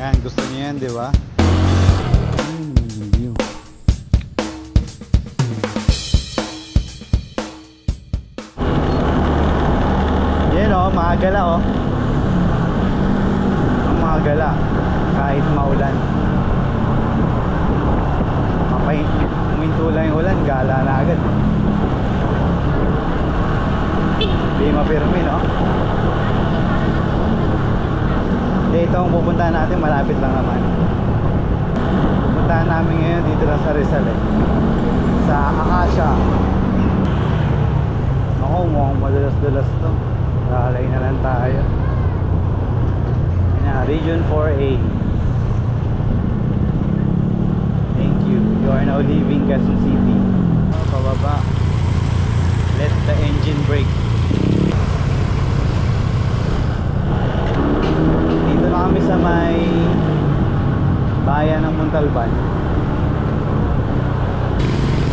Yan, gusto niyo yan, di ba? View. Yan o, makagala o. Ang makagala kahit maulan. Huminto lang yung ulan, gala na agad. Hindi mapirmi, no? Ito ang pupuntahan natin, malapit lang naman. Pupuntahan namin ngayon dito lang sa Rizal sa Acacia. Ako, mukhang madulas-dulas to. Lalay na lang tayo. Ayan, Region 4A. Thank you. You are now leaving Quezon City. Pababa. Let the engine brake. Dito na kami sa may bayan ng Montalban.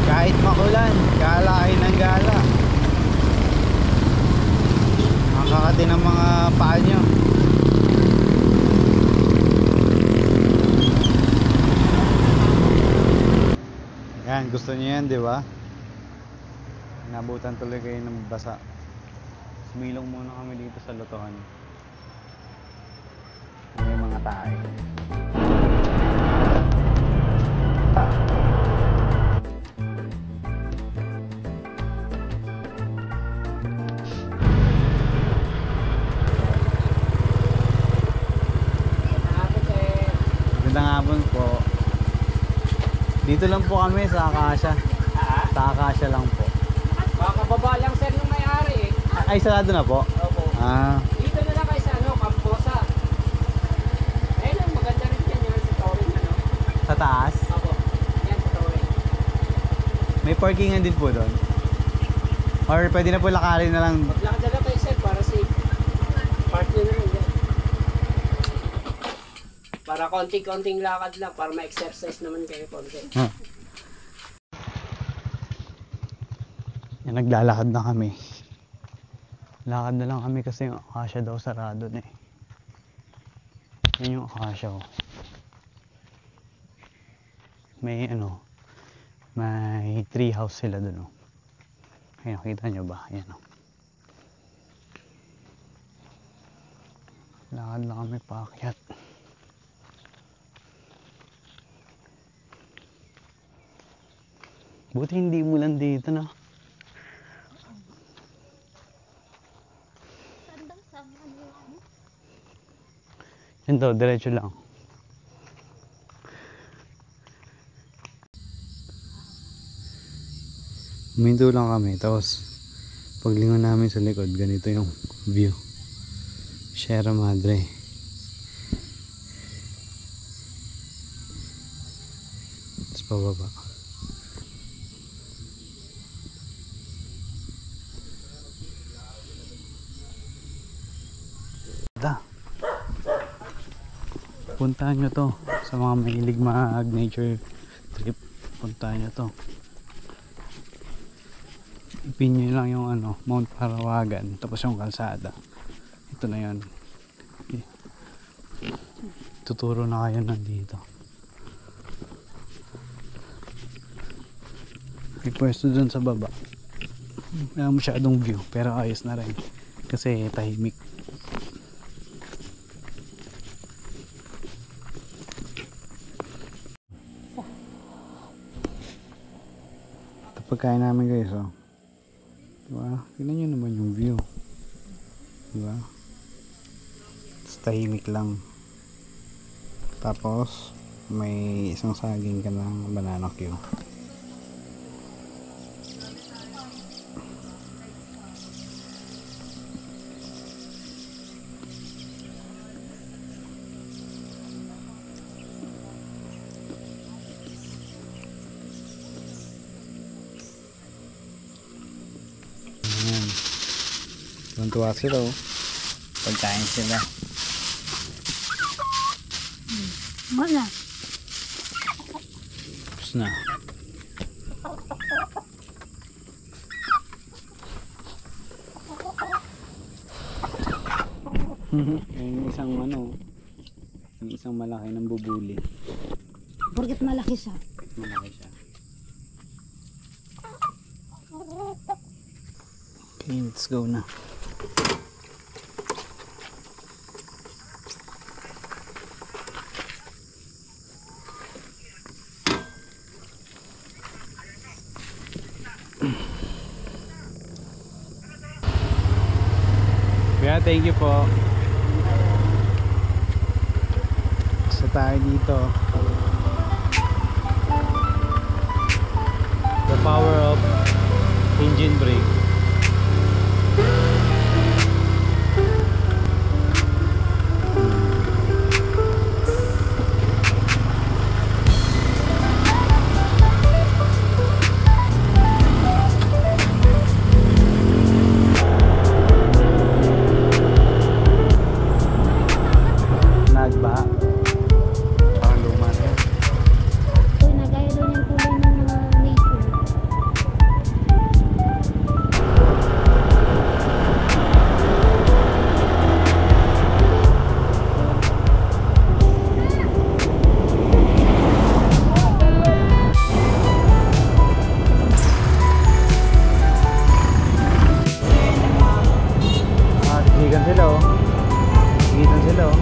Kahit makulan, gala ay ng gala. Makakati ng mga paa nyo. Yan, gusto nyo yan, di ba? Inabutan tuloy kayo ng basa. Sumilong muna kami dito sa Lutuhan. May mga tayo. Magandang hapon po. Dito lang po kami sa Acacia. Sa Acacia lang po. Kakababa lang sir yung may-ari eh. Ay, sarado na po? Opo. Dito na lang kayo sa Camposa. Ayun lang, maganda rin yan yung sa Torring Sa taas? Opo. Yan sa Torring. May parkingan din po doon? Or pwede na po lakarin na lang? Maglakad na lang kayo sir para safe. Park nyo na lang dyan. Para konting-konting lakad lang, para ma-exercise naman kayo konti. Yan, naglalakad na kami. Lakad na lang kami kasi yung Acacia daw sarado na eh. Yan yung Acacia oh. May may tree house sila dun oh. Ayun, nakita nyo ba? Ayan oh. Lakad na kami paakyat. Buti hindi umulan dito na. Yan daw, diretso lang. Huminto lang kami, tapos paglingon namin sa likod, ganito yung view. Sierra Madre. Tapos pababa. Puntahan nyo to sa mga mahilig mag-nature trip. Puntahan nyo to. Ipin nyo lang yung Mount Parawagan, tapos yung kalsada. Ito na yun. Tuturo na kayo nandito. May pwesto dun sa baba. Wala masyadong view, pero ayos na rin kasi tahimik. Pagkain namin guys oh. Diba? Tingnan nyo naman yung view. Diba? Tahimik lang. Tapos may isang saging ka ng banana queue. Tuwa sila oh. Pagkain sila. Mana? Tapos na. Yung isang Yung isang malaki ng bubuli. Porket malaki siya. Malaki siya. Okay, let's go na. Kaya thank you po. Isa tayo dito. The power of engine brake. Nagba. Parang luma na yan. So, nagaya doon yung kulay ng mga nature. Sigitan sila oh. Sigitan sila oh.